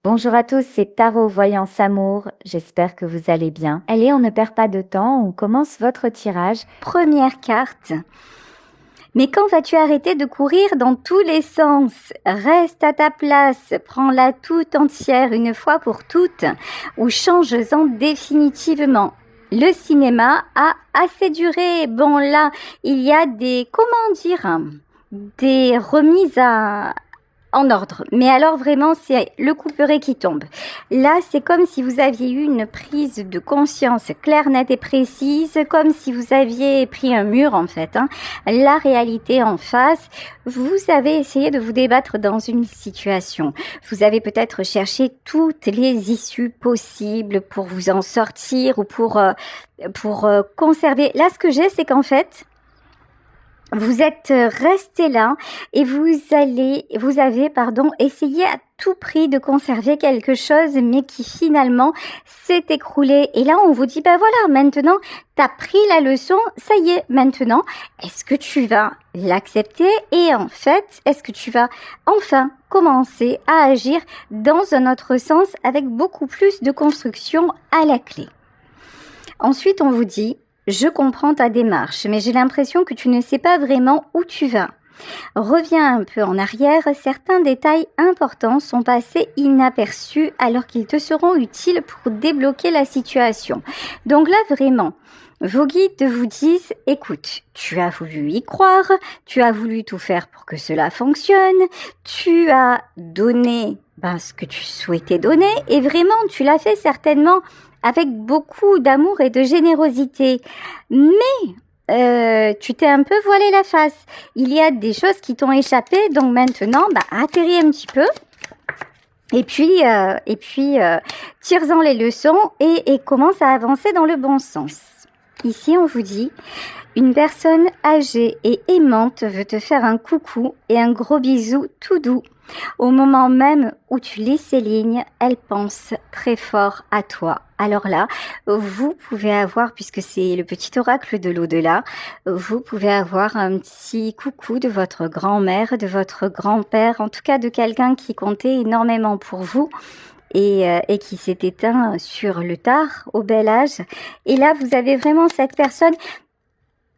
Bonjour à tous, c'est Tarot Voyance Amour. J'espère que vous allez bien. Allez, on ne perd pas de temps, on commence votre tirage. Première carte. Mais quand vas-tu arrêter de courir dans tous les sens? Reste à ta place, prends-la tout entière une fois pour toutes, ou change-en définitivement. Le cinéma a assez duré. Bon là, il y a des, des remises en ordre. Mais alors vraiment, c'est le couperet qui tombe. Là, c'est comme si vous aviez eu une prise de conscience claire, nette et précise, comme si vous aviez pris un mur en fait. La réalité en face, vous avez essayé de vous débattre dans une situation. Vous avez peut-être cherché toutes les issues possibles pour vous en sortir ou pour conserver. Là, ce que j'ai, c'est qu'en fait, vous êtes resté là et vous avez essayé à tout prix de conserver quelque chose, mais qui finalement s'est écroulé. Et là, on vous dit, ben voilà, maintenant, t'as pris la leçon, ça y est, maintenant, est-ce que tu vas l'accepter? Et en fait, est-ce que tu vas enfin commencer à agir dans un autre sens avec beaucoup plus de construction à la clé? Ensuite, on vous dit, je comprends ta démarche, mais j'ai l'impression que tu ne sais pas vraiment où tu vas. Reviens un peu en arrière, certains détails importants sont passés inaperçus alors qu'ils te seront utiles pour débloquer la situation. Donc là, vraiment, vos guides vous disent, écoute, tu as voulu y croire, tu as voulu tout faire pour que cela fonctionne, tu as donné ce que tu souhaitais donner et vraiment, tu l'as fait certainement avec beaucoup d'amour et de générosité. Mais tu t'es un peu voilé la face. Il y a des choses qui t'ont échappé, donc maintenant, atterris un petit peu. Et puis, tire-en les leçons et commence à avancer dans le bon sens. Ici, on vous dit, une personne âgée et aimante veut te faire un coucou et un gros bisou tout doux. Au moment même où tu lis ces lignes, elle pense très fort à toi. Alors là, vous pouvez avoir, puisque c'est le petit oracle de l'au-delà, vous pouvez avoir un petit coucou de votre grand-mère, de votre grand-père, en tout cas de quelqu'un qui comptait énormément pour vous et qui s'est éteint sur le tard, au bel âge. Et là, vous avez vraiment cette personne.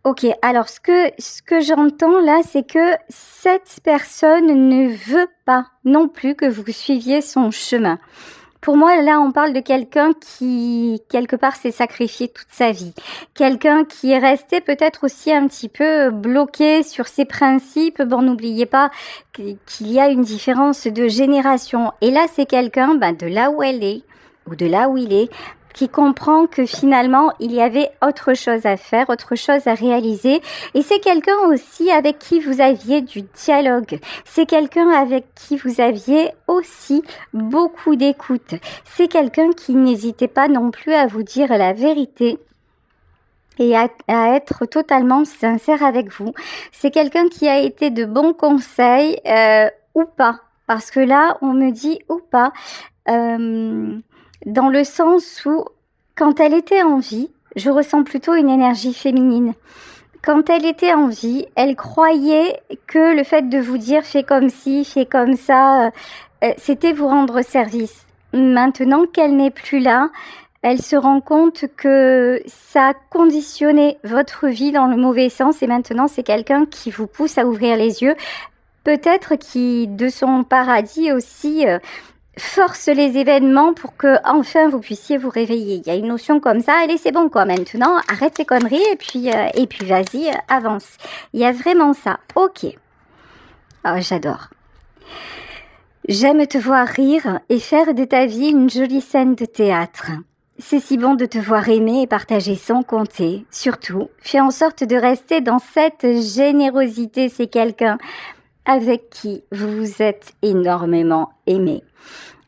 Ok, alors ce que j'entends là, c'est que cette personne ne veut pas non plus que vous suiviez son chemin. Pour moi, là, on parle de quelqu'un qui, quelque part, s'est sacrifié toute sa vie. Quelqu'un qui est resté peut-être aussi un petit peu bloqué sur ses principes. Bon, n'oubliez pas qu'il y a une différence de génération. Et là, c'est quelqu'un de là où elle est, ou de là où il est, qui comprend que finalement, il y avait autre chose à faire, autre chose à réaliser. Et c'est quelqu'un aussi avec qui vous aviez du dialogue. C'est quelqu'un avec qui vous aviez aussi beaucoup d'écoute. C'est quelqu'un qui n'hésitait pas non plus à vous dire la vérité et à être totalement sincère avec vous. C'est quelqu'un qui a été de bons conseils ou pas. Parce que là, on me dit ou pas. Dans le sens où, quand elle était en vie, je ressens plutôt une énergie féminine. Quand elle était en vie, elle croyait que le fait de vous dire « fais comme ci, fais comme ça », c'était vous rendre service. Maintenant qu'elle n'est plus là, elle se rend compte que ça a conditionné votre vie dans le mauvais sens et maintenant c'est quelqu'un qui vous pousse à ouvrir les yeux. Peut-être qui, de son paradis aussi, force les événements pour que enfin vous puissiez vous réveiller. Il y a une notion comme ça, allez c'est bon quoi, maintenant arrête tes conneries et puis vas-y, avance. Il y a vraiment ça, ok. Oh, j'adore. J'aime te voir rire et faire de ta vie une jolie scène de théâtre. C'est si bon de te voir aimer et partager sans compter. Surtout, fais en sorte de rester dans cette générosité, c'est quelqu'un avec qui vous vous êtes énormément aimé.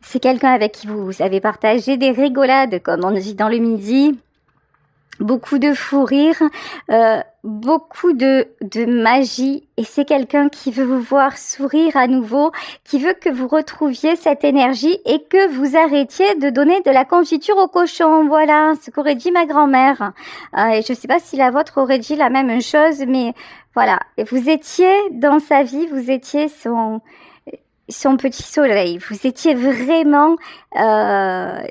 C'est quelqu'un avec qui vous avez partagé des rigolades, comme on dit dans le midi, beaucoup de fou rire, beaucoup de magie. Et c'est quelqu'un qui veut vous voir sourire à nouveau, qui veut que vous retrouviez cette énergie et que vous arrêtiez de donner de la confiture au cochon. Voilà ce qu'aurait dit ma grand-mère. Et je ne sais pas si la vôtre aurait dit la même chose, mais voilà. Et vous étiez dans sa vie, vous étiez son... son petit soleil. Vous étiez vraiment sa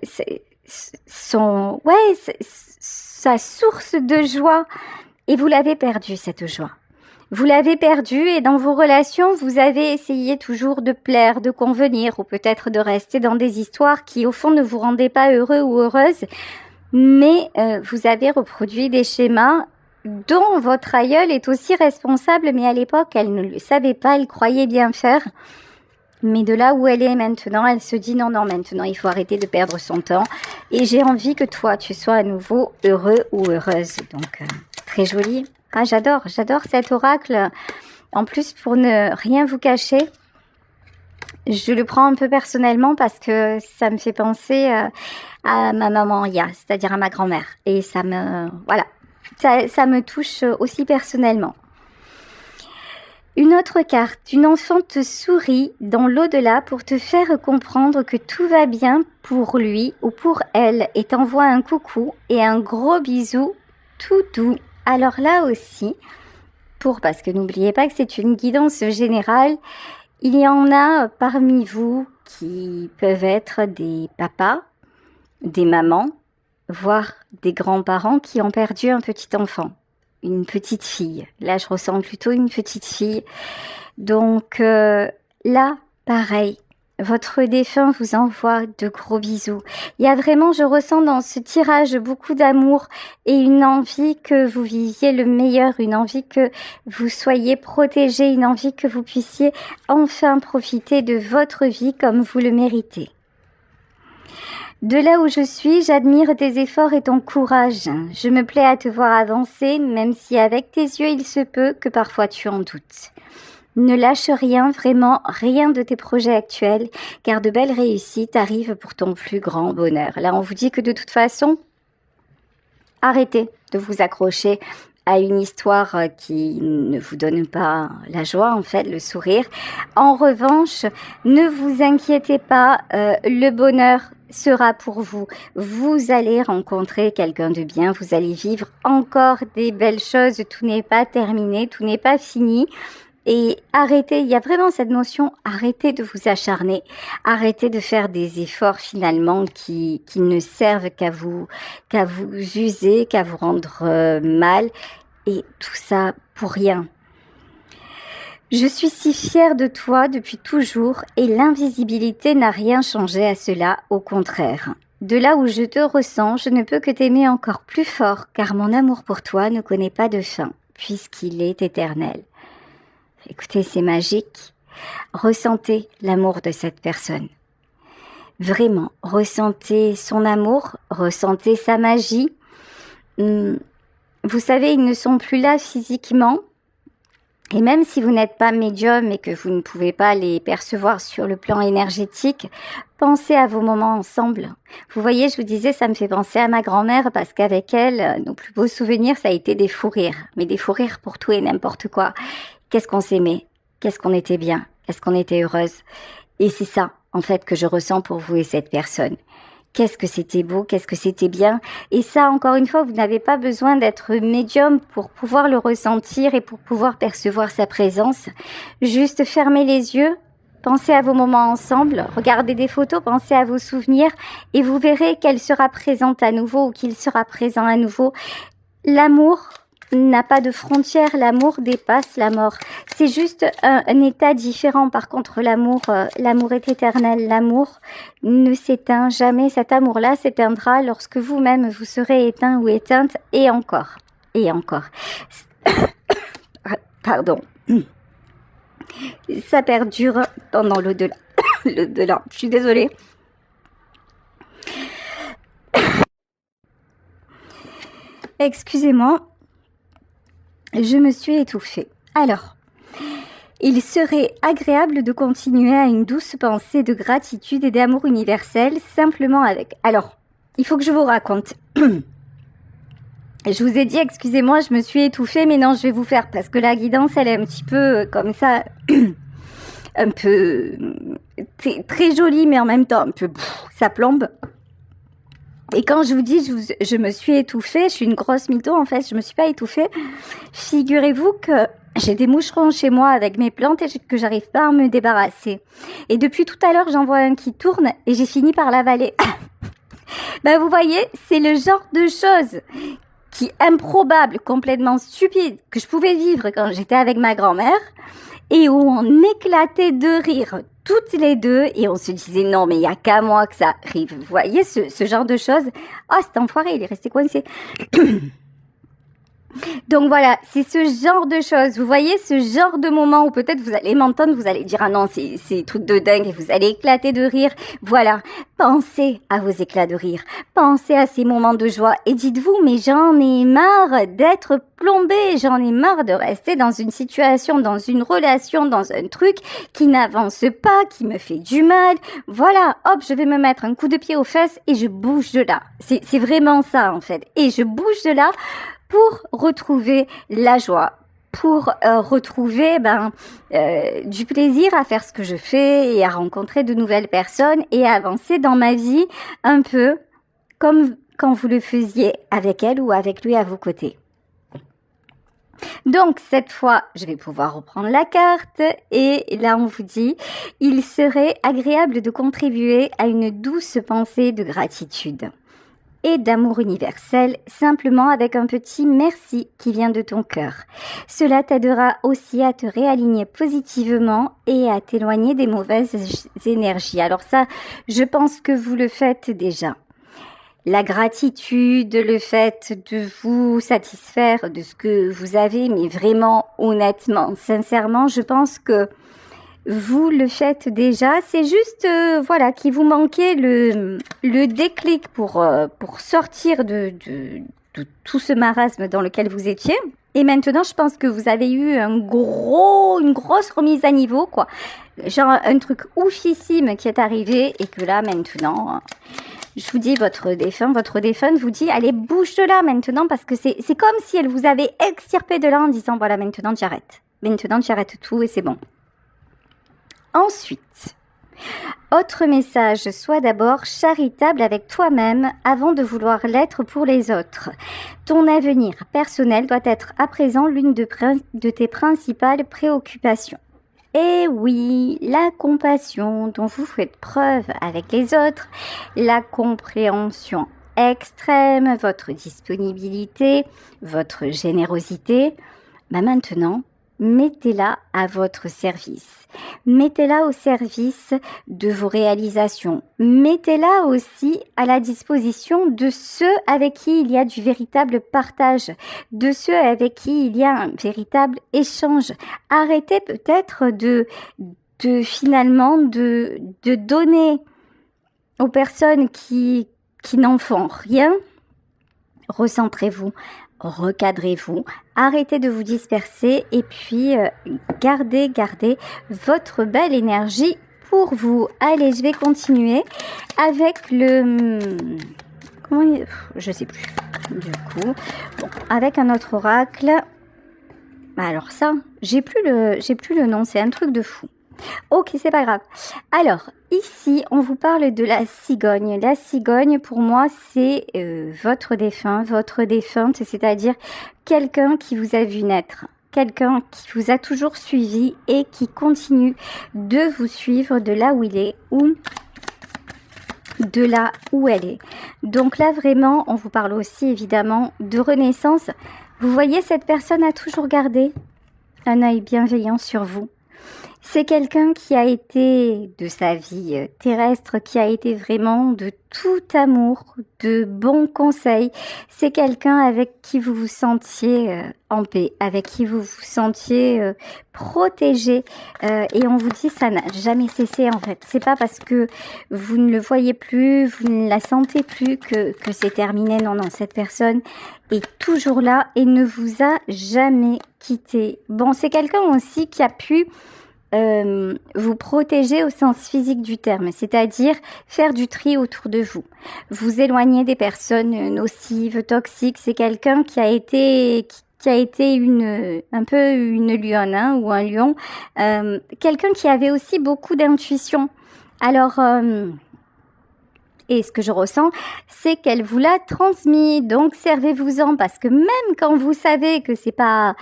source de joie. Et vous l'avez perdue, cette joie. Vous l'avez perdue et dans vos relations, vous avez essayé toujours de plaire, de convenir ou peut-être de rester dans des histoires qui, au fond, ne vous rendaient pas heureux ou heureuse. Mais vous avez reproduit des schémas dont votre aïeule est aussi responsable, mais à l'époque, elle ne le savait pas, elle croyait bien faire. Mais de là où elle est maintenant, elle se dit non, maintenant, il faut arrêter de perdre son temps. Et j'ai envie que toi, tu sois à nouveau heureux ou heureuse. Donc, très joli. Ah, j'adore cet oracle. En plus, pour ne rien vous cacher, je le prends un peu personnellement parce que ça me fait penser à ma maman Ya, c'est-à-dire à ma grand-mère. Et ça me touche aussi personnellement. Une autre carte, une enfant te sourit dans l'au-delà pour te faire comprendre que tout va bien pour lui ou pour elle et t'envoie un coucou et un gros bisou tout doux. Alors là aussi, parce que n'oubliez pas que c'est une guidance générale, il y en a parmi vous qui peuvent être des papas, des mamans, voire des grands-parents qui ont perdu un petit enfant, une petite fille. Là, je ressens plutôt une petite fille. Donc là, pareil, votre défunt vous envoie de gros bisous. Il y a vraiment, je ressens dans ce tirage beaucoup d'amour et une envie que vous viviez le meilleur, une envie que vous soyez protégé, une envie que vous puissiez enfin profiter de votre vie comme vous le méritez. De là où je suis, j'admire tes efforts et ton courage. Je me plais à te voir avancer, même si avec tes yeux il se peut que parfois tu en doutes. Ne lâche rien, vraiment rien de tes projets actuels, car de belles réussites arrivent pour ton plus grand bonheur. Là, on vous dit que de toute façon, arrêtez de vous accrocher à une histoire qui ne vous donne pas la joie, en fait, le sourire. En revanche, ne vous inquiétez pas, le bonheur sera pour vous. Vous allez rencontrer quelqu'un de bien, vous allez vivre encore des belles choses, tout n'est pas terminé, tout n'est pas fini. Et arrêtez, il y a vraiment cette notion, arrêtez de vous acharner, arrêtez de faire des efforts finalement qui ne servent qu'à vous user, qu'à vous rendre mal, et tout ça pour rien. Je suis si fière de toi depuis toujours et l'invisibilité n'a rien changé à cela, au contraire. De là où je te ressens, je ne peux que t'aimer encore plus fort, car mon amour pour toi ne connaît pas de fin, puisqu'il est éternel. Écoutez, c'est magique. Ressentez l'amour de cette personne. Vraiment, ressentez son amour, ressentez sa magie. Vous savez, ils ne sont plus là physiquement. Et même si vous n'êtes pas médium et que vous ne pouvez pas les percevoir sur le plan énergétique, pensez à vos moments ensemble. Vous voyez, je vous disais, ça me fait penser à ma grand-mère parce qu'avec elle, nos plus beaux souvenirs, ça a été des fous rires. Mais des fous rires pour tout et n'importe quoi. Qu'est-ce qu'on s'aimait? Qu'est-ce qu'on était bien? Qu'est-ce qu'on était heureuse? Et c'est ça, en fait, que je ressens pour vous et cette personne. Qu'est-ce que c'était beau, qu'est-ce que c'était bien. Et ça, encore une fois, vous n'avez pas besoin d'être médium pour pouvoir le ressentir et pour pouvoir percevoir sa présence. Juste fermez les yeux, pensez à vos moments ensemble, regardez des photos, pensez à vos souvenirs et vous verrez qu'elle sera présente à nouveau ou qu'il sera présent à nouveau. L'amour n'a pas de frontières, l'amour dépasse la mort. C'est juste un état différent. Par contre, l'amour est éternel. L'amour ne s'éteint jamais. Cet amour-là s'éteindra lorsque vous-même vous serez éteint ou éteinte et encore. Et encore. Pardon. Ça perdure pendant l'au-delà. L'au-delà. Je suis désolée. Excusez-moi. Je me suis étouffée. Alors, il serait agréable de continuer à une douce pensée de gratitude et d'amour universel, simplement avec... Alors, il faut que je vous raconte. Je vous ai dit, excusez-moi, je me suis étouffée, mais non, je vais vous faire, parce que la guidance, elle est un petit peu comme ça, un peu très jolie, mais en même temps, un peu, ça plombe. Et quand je vous dis je me suis étouffée, je suis une grosse mytho en fait, je me suis pas étouffée. Figurez-vous que j'ai des moucherons chez moi avec mes plantes et que j'arrive pas à me débarrasser. Et depuis tout à l'heure, j'en vois un qui tourne et j'ai fini par l'avaler. Ben vous voyez, c'est le genre de choses qui improbable, complètement stupide, que je pouvais vivre quand j'étais avec ma grand-mère et où on éclatait de rire toutes les deux et on se disait non mais il y a qu'à moi que ça arrive. Vous voyez ce genre de choses. Oh cet enfoiré il est resté coincé. Donc voilà, c'est ce genre de choses. Vous voyez ce genre de moment où peut-être vous allez m'entendre, vous allez dire ah non c'est truc de dingue et vous allez éclater de rire. Voilà, pensez à vos éclats de rire, pensez à ces moments de joie et dites-vous mais j'en ai marre d'être plombée, j'en ai marre de rester dans une situation, dans une relation, dans un truc qui n'avance pas, qui me fait du mal. Voilà, hop, je vais me mettre un coup de pied aux fesses et je bouge de là. C'est vraiment ça en fait. Et je bouge de là pour retrouver la joie, pour retrouver du plaisir à faire ce que je fais et à rencontrer de nouvelles personnes et à avancer dans ma vie un peu comme quand vous le faisiez avec elle ou avec lui à vos côtés. Donc cette fois, je vais pouvoir reprendre la carte et là on vous dit, il serait agréable de contribuer à une douce pensée de gratitude et d'amour universel, simplement avec un petit merci qui vient de ton cœur. Cela t'aidera aussi à te réaligner positivement et à t'éloigner des mauvaises énergies. Alors ça, je pense que vous le faites déjà. La gratitude, le fait de vous satisfaire de ce que vous avez, mais vraiment, honnêtement, sincèrement, je pense que vous le faites déjà, c'est juste voilà qu'il vous manquait le déclic pour sortir de tout ce marasme dans lequel vous étiez. Et maintenant, je pense que vous avez eu une grosse remise à niveau, quoi. Genre un truc oufissime qui est arrivé et que là maintenant, je vous dis votre défunte vous dit allez bouge de là maintenant parce que c'est comme si elle vous avait extirpé de là en disant voilà maintenant tu arrêtes. Maintenant tu arrêtes tout et c'est bon. Ensuite, autre message, sois d'abord charitable avec toi-même avant de vouloir l'être pour les autres. Ton avenir personnel doit être à présent l'une de tes principales préoccupations. Et oui, la compassion dont vous faites preuve avec les autres, la compréhension extrême, votre disponibilité, votre générosité, maintenant, mettez-la à votre service. Mettez-la au service de vos réalisations. Mettez-la aussi à la disposition de ceux avec qui il y a du véritable partage, de ceux avec qui il y a un véritable échange. Arrêtez peut-être de finalement de donner aux personnes qui n'en font rien. Recentrez-vous. Recadrez-vous, arrêtez de vous disperser et puis gardez votre belle énergie pour vous. Allez, je vais continuer avec je sais plus. Du coup, bon, avec un autre oracle. Alors ça, j'ai plus le nom, c'est un truc de fou. Ok, c'est pas grave. Alors, ici, on vous parle de la cigogne. La cigogne, pour moi, c'est votre défunte, c'est-à-dire quelqu'un qui vous a vu naître, quelqu'un qui vous a toujours suivi et qui continue de vous suivre de là où il est ou de là où elle est. Donc là, vraiment, on vous parle aussi évidemment de renaissance. Vous voyez, cette personne a toujours gardé un œil bienveillant sur vous. C'est quelqu'un qui a été de sa vie terrestre, qui a été vraiment de tout amour, de bons conseils. C'est quelqu'un avec qui vous vous sentiez en paix, avec qui vous vous sentiez protégé. Et on vous dit ça n'a jamais cessé en fait. C'est pas parce que vous ne le voyez plus, vous ne la sentez plus que c'est terminé. Non, cette personne est toujours là et ne vous a jamais quitté. Bon, c'est quelqu'un aussi qui a pu vous protéger au sens physique du terme, c'est-à-dire faire du tri autour de vous, vous éloigner des personnes nocives, toxiques. C'est quelqu'un qui a été un peu une lionne ou un lion, quelqu'un qui avait aussi beaucoup d'intuition. Alors Et ce que je ressens, c'est qu'elle vous l'a transmis. Donc, servez-vous-en parce que même quand vous savez que c'est pas,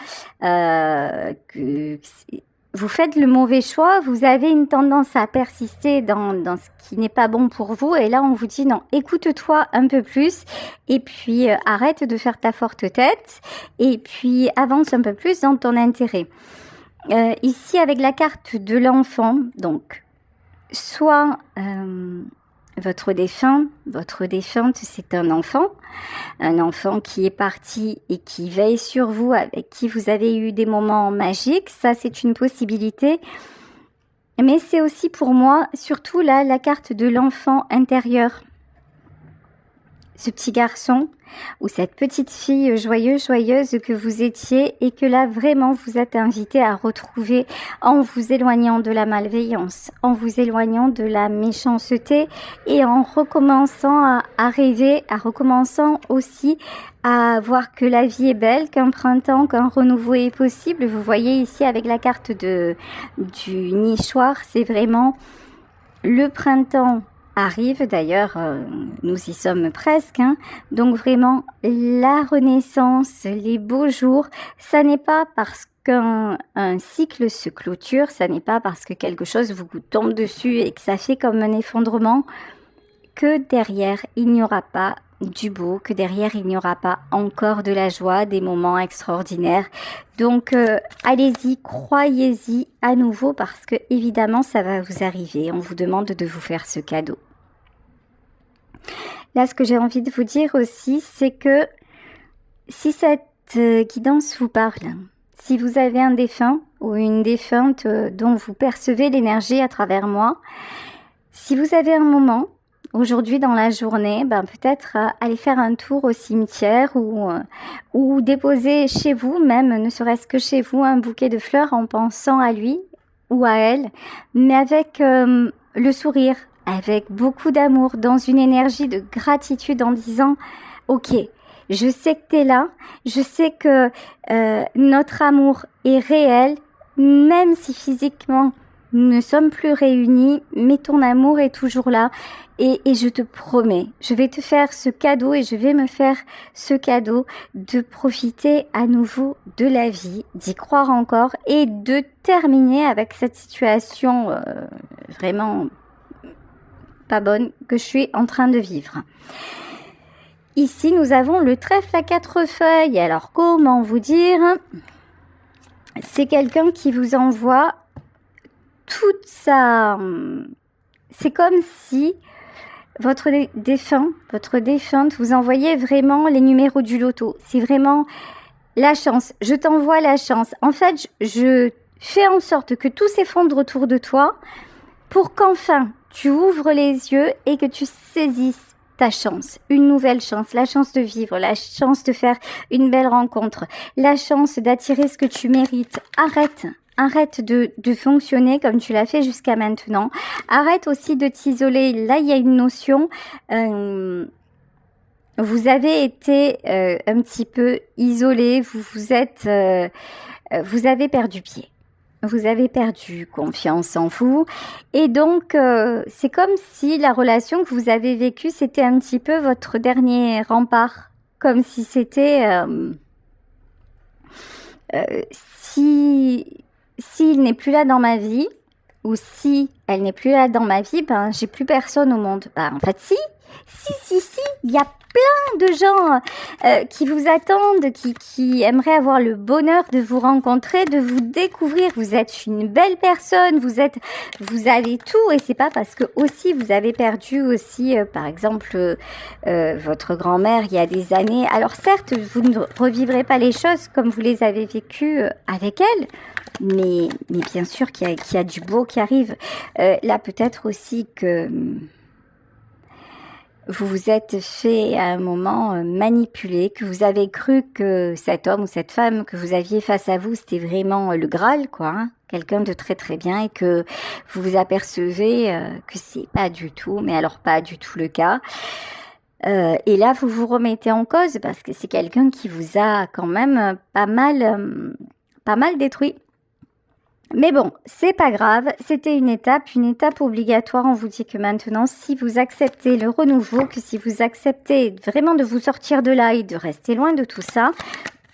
vous faites le mauvais choix, vous avez une tendance à persister dans ce qui n'est pas bon pour vous. Et là, on vous dit non, écoute-toi un peu plus et puis arrête de faire ta forte tête et puis avance un peu plus dans ton intérêt. Ici, avec la carte de l'enfant, donc, soit votre défunte, c'est un enfant qui est parti et qui veille sur vous, avec qui vous avez eu des moments magiques, ça c'est une possibilité. Mais c'est aussi pour moi, surtout là, la carte de l'enfant intérieur. Ce petit garçon ou cette petite fille joyeuse que vous étiez et que là vraiment vous êtes invité à retrouver en vous éloignant de la malveillance, en vous éloignant de la méchanceté et en recommençant à rêver, à recommençant aussi à voir que la vie est belle, qu'un printemps, qu'un renouveau est possible. Vous voyez ici avec la carte du nichoir, c'est vraiment le printemps arrive, d'ailleurs nous y sommes presque, hein. Donc vraiment la renaissance, les beaux jours, ça n'est pas parce qu'un cycle se clôture, ça n'est pas parce que quelque chose vous tombe dessus et que ça fait comme un effondrement que derrière il n'y aura pas du beau, que derrière il n'y aura pas encore de la joie, des moments extraordinaires. Donc allez-y, croyez-y à nouveau parce que évidemment ça va vous arriver. On vous demande de vous faire ce cadeau. Là, ce que j'ai envie de vous dire aussi, c'est que si cette guidance vous parle, si vous avez un défunt ou une défunte dont vous percevez l'énergie à travers moi, si vous avez un moment aujourd'hui dans la journée, peut-être aller faire un tour au cimetière ou déposer chez vous, même ne serait-ce que chez vous, un bouquet de fleurs en pensant à lui ou à elle, mais avec le sourire, avec beaucoup d'amour, dans une énergie de gratitude en disant « Ok, je sais que tu es là, je sais que notre amour est réel, même si physiquement nous ne sommes plus réunis, mais ton amour est toujours là. Et je te promets, je vais te faire ce cadeau et je vais me faire ce cadeau de profiter à nouveau de la vie, d'y croire encore et de terminer avec cette situation vraiment pas bonne que je suis en train de vivre. » Ici, nous avons le trèfle à 4 feuilles. Alors, comment vous dire? C'est quelqu'un qui vous envoie toute sa... C'est comme si votre défunte vous envoyait vraiment les numéros du loto. C'est vraiment la chance. Je t'envoie la chance. En fait, je fais en sorte que tout s'effondre autour de toi pour qu'enfin tu ouvres les yeux et que tu saisisses ta chance, une nouvelle chance, la chance de vivre, la chance de faire une belle rencontre, la chance d'attirer ce que tu mérites. Arrête de fonctionner comme tu l'as fait jusqu'à maintenant. Arrête aussi de t'isoler. Là, il y a une notion. Vous avez été un petit peu isolé. Vous avez perdu pied. Vous avez perdu confiance en vous. Et donc, c'est comme si la relation que vous avez vécue, c'était un petit peu votre dernier rempart. Comme si c'était... s'il n'est plus là dans ma vie, ou si elle n'est plus là dans ma vie, j'ai plus personne au monde. En fait, si, il y a plein de gens qui vous attendent, qui aimeraient avoir le bonheur de vous rencontrer, de vous découvrir. Vous êtes une belle personne, vous avez tout, et c'est pas parce que aussi vous avez perdu aussi, par exemple, votre grand-mère il y a des années. Alors certes, vous ne revivrez pas les choses comme vous les avez vécues avec elle, mais bien sûr qu'il y a du beau qui arrive. Là, peut-être aussi que vous vous êtes fait à un moment manipuler, que vous avez cru que cet homme ou cette femme que vous aviez face à vous, c'était vraiment le Graal, quoi, hein, quelqu'un de très très bien, et que vous vous apercevez que c'est pas du tout, mais alors pas du tout le cas. Et là, vous vous remettez en cause parce que c'est quelqu'un qui vous a quand même pas mal détruit. Mais bon, c'est pas grave, c'était une étape obligatoire. On vous dit que maintenant, si vous acceptez le renouveau, que si vous acceptez vraiment de vous sortir de là et de rester loin de tout ça,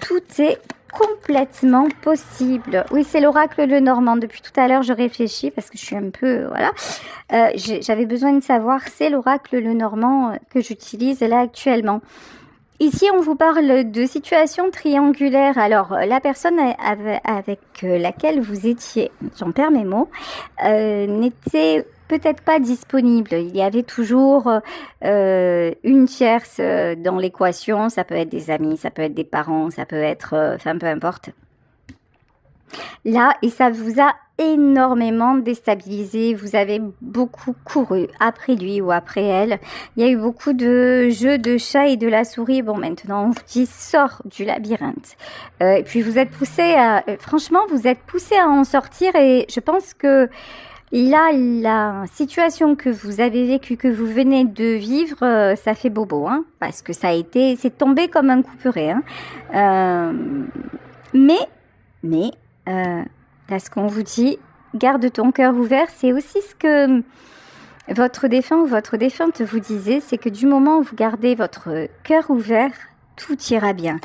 tout est complètement possible. Oui, c'est l'oracle Lenormand. Depuis tout à l'heure, je réfléchis parce que je suis un peu... Voilà. J'avais besoin de savoir, c'est l'oracle Lenormand que j'utilise là actuellement. Ici, on vous parle de situation triangulaire. Alors, la personne avec laquelle vous étiez, j'en perds mes mots, n'était peut-être pas disponible. Il y avait toujours une tierce dans l'équation. Ça peut être des amis, ça peut être des parents, ça peut être... Enfin, peu importe. Là, et ça vous a énormément déstabilisé. Vous avez beaucoup couru après lui ou après elle. Il y a eu beaucoup de jeux de chat et de la souris. Bon, maintenant, on vous dit sors du labyrinthe. Et puis, vous êtes poussé à... franchement, vous êtes poussé à en sortir et je pense que là, la situation que vous avez vécue, que vous venez de vivre, ça fait bobo, hein, parce que ça a été... c'est tombé comme un couperet, hein. Mais là, ce qu'on vous dit, garde ton cœur ouvert, c'est aussi ce que votre défunt ou votre défunte vous disait, c'est que du moment où vous gardez votre cœur ouvert, tout ira bien.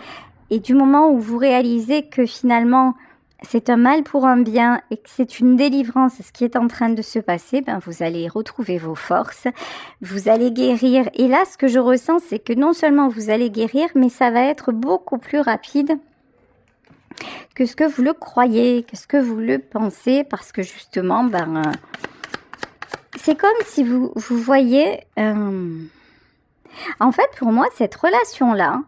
Et du moment où vous réalisez que finalement, c'est un mal pour un bien et que c'est une délivrance, ce qui est en train de se passer, ben vous allez retrouver vos forces, vous allez guérir. Et là, ce que je ressens, c'est que non seulement vous allez guérir, mais ça va être beaucoup plus rapide que ce que vous le croyez, que ce que vous le pensez, parce que justement, c'est comme si vous voyez... En fait, pour moi, cette relation-là,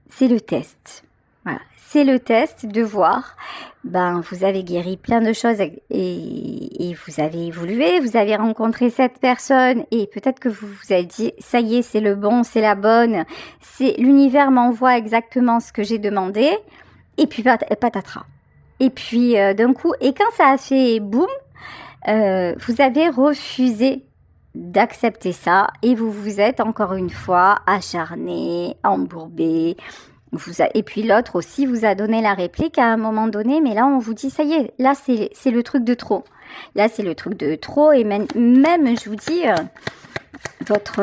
c'est le test. Voilà. C'est le test de voir, vous avez guéri plein de choses et vous avez évolué, vous avez rencontré cette personne et peut-être que vous vous avez dit, ça y est, c'est le bon, c'est la bonne, l'univers m'envoie exactement ce que j'ai demandé. Et puis patatras. Et puis d'un coup, et quand ça a fait boum, vous avez refusé d'accepter ça et vous vous êtes encore une fois acharné, embourbé. Et puis l'autre aussi vous a donné la réplique à un moment donné, mais là on vous dit ça y est, là c'est le truc de trop. Là c'est le truc de trop et même je vous dis, votre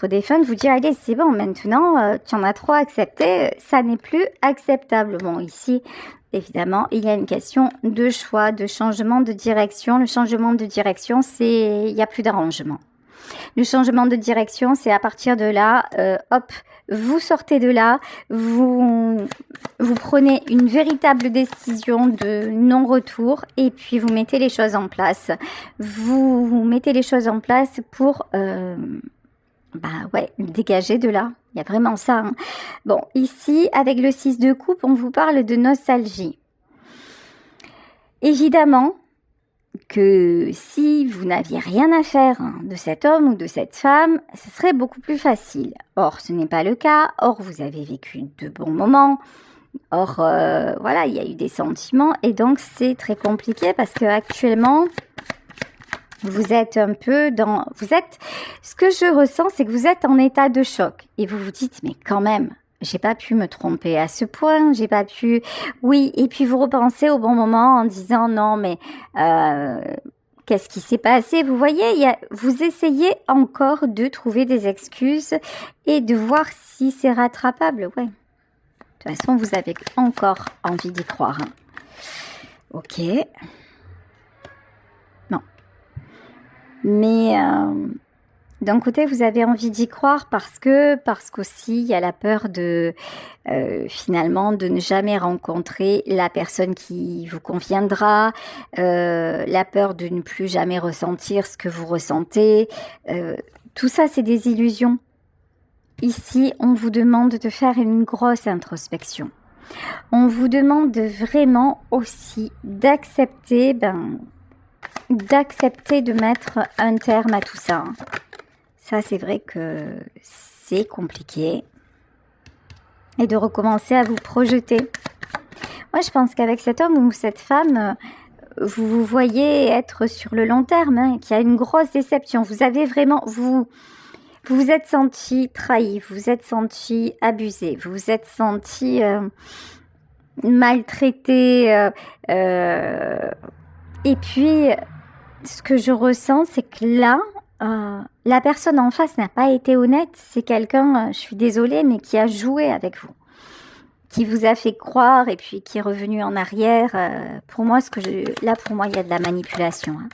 défunt vous dit allez c'est bon maintenant tu en as trop accepté, ça n'est plus acceptable. Bon ici évidemment il y a une question de choix, de changement de direction. Le changement de direction c'est il n'y a plus d'arrangement. Le changement de direction c'est à partir de là hop vous sortez de là, vous prenez une véritable décision de non-retour et puis vous mettez les choses en place. Vous mettez les choses en place pour dégager de là. Il y a vraiment ça. Hein. Bon, ici, avec le 6 de coupe, on vous parle de nostalgie. Évidemment que si vous n'aviez rien à faire de cet homme ou de cette femme, ce serait beaucoup plus facile. Or, ce n'est pas le cas. Or, vous avez vécu de bons moments. Or, il y a eu des sentiments et donc c'est très compliqué parce que actuellement, vous êtes un peu ce que je ressens, c'est que vous êtes en état de choc et vous vous dites, mais quand même, j'ai pas pu me tromper à ce point, j'ai pas pu, oui, et puis vous repensez au bon moment en disant, non, mais, qu'est-ce qui s'est passé? Vous voyez, vous essayez encore de trouver des excuses et de voir si c'est rattrapable, ouais. De toute façon, vous avez encore envie d'y croire. Hein. Ok. Non. Mais d'un côté, vous avez envie d'y croire parce qu'aussi, il y a la peur de finalement de ne jamais rencontrer la personne qui vous conviendra, la peur de ne plus jamais ressentir ce que vous ressentez. Tout ça, c'est des illusions. Ici, on vous demande de faire une grosse introspection. On vous demande vraiment aussi d'accepter, de mettre un terme à tout ça. Ça, c'est vrai que c'est compliqué. Et de recommencer à vous projeter. Moi, je pense qu'avec cet homme ou cette femme, vous vous voyez être sur le long terme, qu'il y a une grosse déception. Vous avez vraiment... Vous vous êtes senti trahi, vous vous êtes senti abusé, vous vous êtes senti maltraité. Et puis, ce que je ressens, c'est que là, la personne en face n'a pas été honnête. C'est quelqu'un, je suis désolée, mais qui a joué avec vous, qui vous a fait croire et puis qui est revenu en arrière. Pour moi, là, pour moi, il y a de la manipulation. Hein.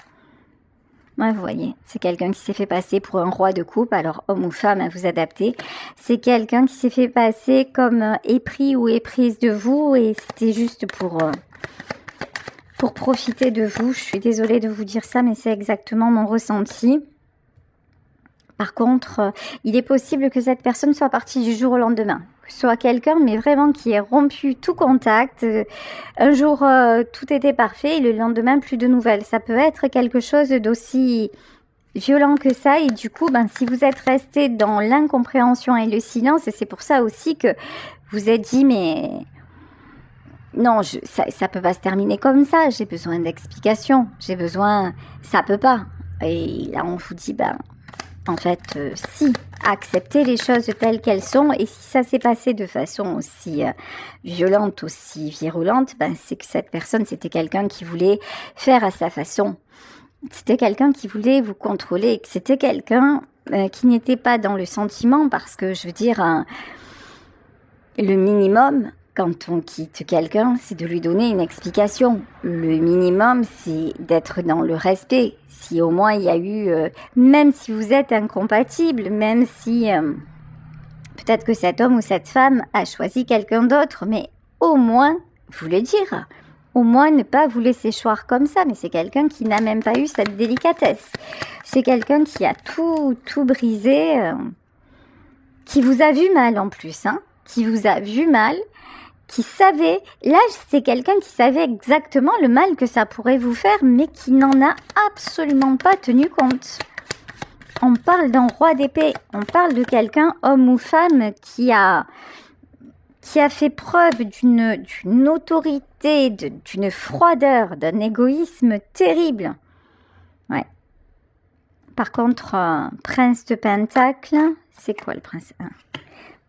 Ouais, vous voyez, c'est quelqu'un qui s'est fait passer pour un roi de coupe, alors homme ou femme, à vous adapter. C'est quelqu'un qui s'est fait passer comme épris ou éprise de vous et c'était juste pour profiter de vous. Je suis désolée de vous dire ça, mais c'est exactement mon ressenti. Par contre, il est possible que cette personne soit partie du jour au lendemain. Que ce soit quelqu'un, mais vraiment qui ait rompu tout contact. Un jour, tout était parfait et le lendemain, plus de nouvelles. Ça peut être quelque chose d'aussi violent que ça. Et du coup, si vous êtes resté dans l'incompréhension et le silence, et c'est pour ça aussi que vous êtes dit, mais non, ça peut pas se terminer comme ça. J'ai besoin d'explications. Ça peut pas. Et là, on vous dit, en fait, si, acceptez les choses telles qu'elles sont. Et si ça s'est passé de façon aussi violente, aussi virulente, c'est que cette personne, c'était quelqu'un qui voulait faire à sa façon. C'était quelqu'un qui voulait vous contrôler. C'était quelqu'un qui n'était pas dans le sentiment. Parce que, je veux dire, le minimum, quand on quitte quelqu'un, c'est de lui donner une explication. Le minimum, c'est d'être dans le respect. Si au moins il y a eu, même si vous êtes incompatible, même si peut-être que cet homme ou cette femme a choisi quelqu'un d'autre, mais au moins vous le dire. Au moins ne pas vous laisser choir comme ça, mais c'est quelqu'un qui n'a même pas eu cette délicatesse. C'est quelqu'un qui a tout brisé, qui vous a vu mal en plus, hein, qui vous a vu mal, qui savait, là c'est quelqu'un qui savait exactement le mal que ça pourrait vous faire, mais qui n'en a absolument pas tenu compte. On parle d'un roi d'épée, on parle de quelqu'un, homme ou femme, qui a fait preuve d'une autorité, d'une froideur, d'un égoïsme terrible. Ouais. Par contre, prince de Pentacle, c'est quoi le prince?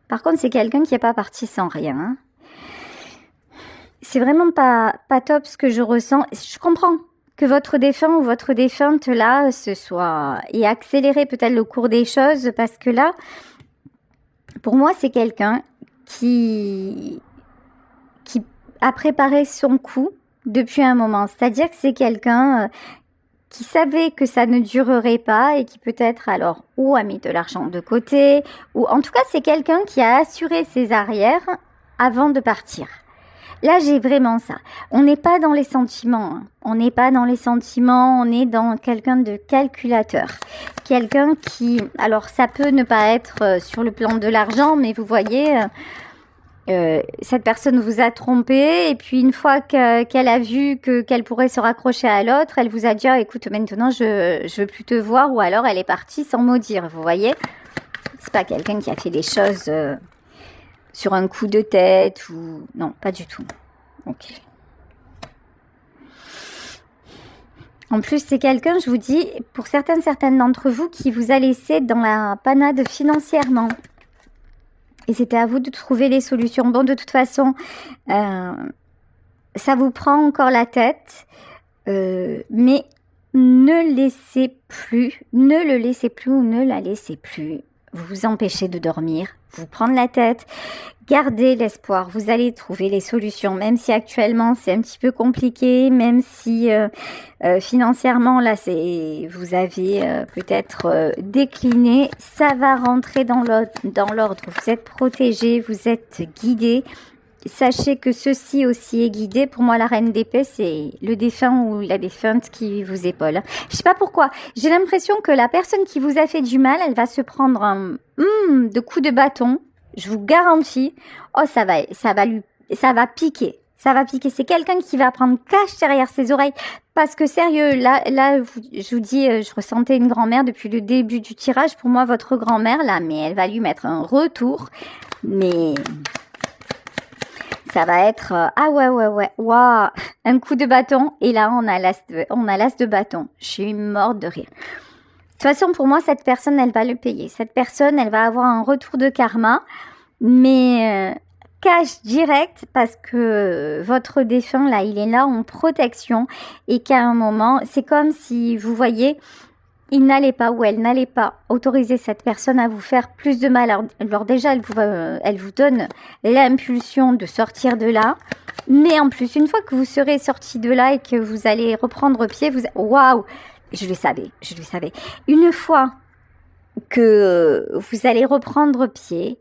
Par contre, c'est quelqu'un qui n'est pas parti sans rien, hein. C'est vraiment pas top ce que je ressens. Je comprends que votre défunt ou votre défunte là ait accéléré peut-être le cours des choses parce que là, pour moi, c'est quelqu'un qui a préparé son coup depuis un moment. C'est-à-dire que c'est quelqu'un qui savait que ça ne durerait pas et qui peut-être alors ou a mis de l'argent de côté ou en tout cas c'est quelqu'un qui a assuré ses arrières avant de partir. Là, j'ai vraiment ça. On n'est pas dans les sentiments. Hein. On n'est pas dans les sentiments. On est dans quelqu'un de calculateur. Quelqu'un qui... Alors, ça peut ne pas être sur le plan de l'argent, mais vous voyez, cette personne vous a trompé. Et puis, une fois qu'elle a vu qu'elle pourrait se raccrocher à l'autre, elle vous a dit, écoute, maintenant, je veux plus te voir. Ou alors, elle est partie sans mot dire. Vous voyez, c'est pas quelqu'un qui a fait des choses... sur un coup de tête ou... Non, pas du tout. Ok. En plus, c'est quelqu'un, je vous dis, pour certaines d'entre vous, qui vous a laissé dans la panade financièrement. Et c'était à vous de trouver les solutions. Bon, de toute façon, ça vous prend encore la tête, mais ne le laissez plus ou ne la laissez plus. Vous empêchez de dormir, vous prendre la tête, gardez l'espoir, vous allez trouver les solutions, même si actuellement c'est un petit peu compliqué, même si financièrement là vous avez peut-être décliné, ça va rentrer dans l'ordre, vous êtes protégé, vous êtes guidé. Sachez que ceci aussi est guidé. Pour moi, la reine d'épée, c'est le défunt ou la défunte qui vous épaule. Je sais pas pourquoi. J'ai l'impression que la personne qui vous a fait du mal, elle va se prendre un de coup de bâton. Je vous garantis. Oh, ça va piquer. Ça va piquer. C'est quelqu'un qui va prendre cache derrière ses oreilles. Parce que sérieux, là, je vous dis, je ressentais une grand-mère depuis le début du tirage. Pour moi, votre grand-mère, là, mais elle va lui mettre un retour. Mais... ça va être waouh, un coup de bâton et là on a l'as de bâton. Je suis morte de rire. De toute façon, pour moi, cette personne, elle va le payer. Cette personne, elle va avoir un retour de karma, mais cache direct parce que votre défunt, là, il est là en protection et qu'à un moment, c'est comme si vous voyez, il n'allait pas ou elle n'allait pas autoriser cette personne à vous faire plus de mal. Alors déjà, elle vous donne l'impulsion de sortir de là. Mais en plus, une fois que vous serez sorti de là et que vous allez reprendre pied, waouh, je le savais. Une fois que vous allez reprendre pied,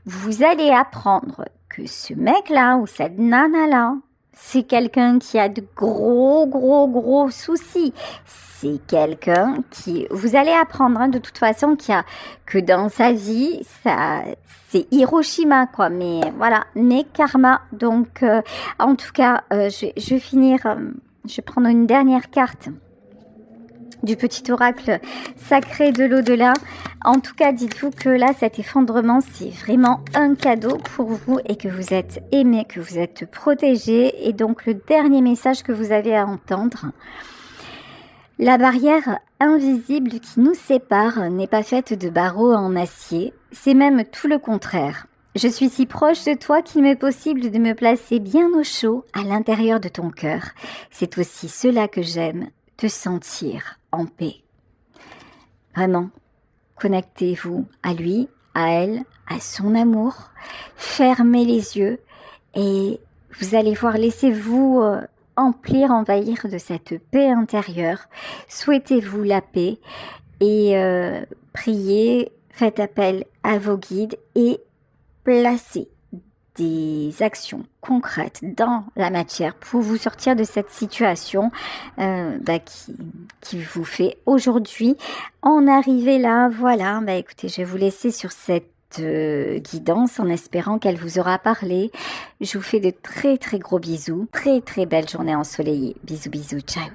vous allez apprendre que ce mec-là ou cette nana-là, c'est quelqu'un qui a de gros soucis. C'est quelqu'un qui, vous allez apprendre de toute façon que dans sa vie, ça, c'est Hiroshima quoi. Mais voilà, mais karma. Donc, en tout cas, je vais finir. Je vais prendre une dernière carte du petit oracle sacré de l'au-delà. En tout cas, dites-vous que là, cet effondrement, c'est vraiment un cadeau pour vous et que vous êtes aimé, que vous êtes protégé. Et donc, le dernier message que vous avez à entendre, la barrière invisible qui nous sépare n'est pas faite de barreaux en acier, c'est même tout le contraire. Je suis si proche de toi qu'il m'est possible de me placer bien au chaud à l'intérieur de ton cœur. C'est aussi cela que j'aime, te sentir en paix. Vraiment, connectez-vous à lui, à elle, à son amour. Fermez les yeux et vous allez voir, laissez-vous envahir de cette paix intérieure. Souhaitez-vous la paix et priez, faites appel à vos guides et placez des actions concrètes dans la matière pour vous sortir de cette situation qui vous fait aujourd'hui en arriver là. Voilà, écoutez, je vais vous laisser sur cette guidance en espérant qu'elle vous aura parlé. Je vous fais de très gros bisous, très belle journée ensoleillée. Bisous, ciao.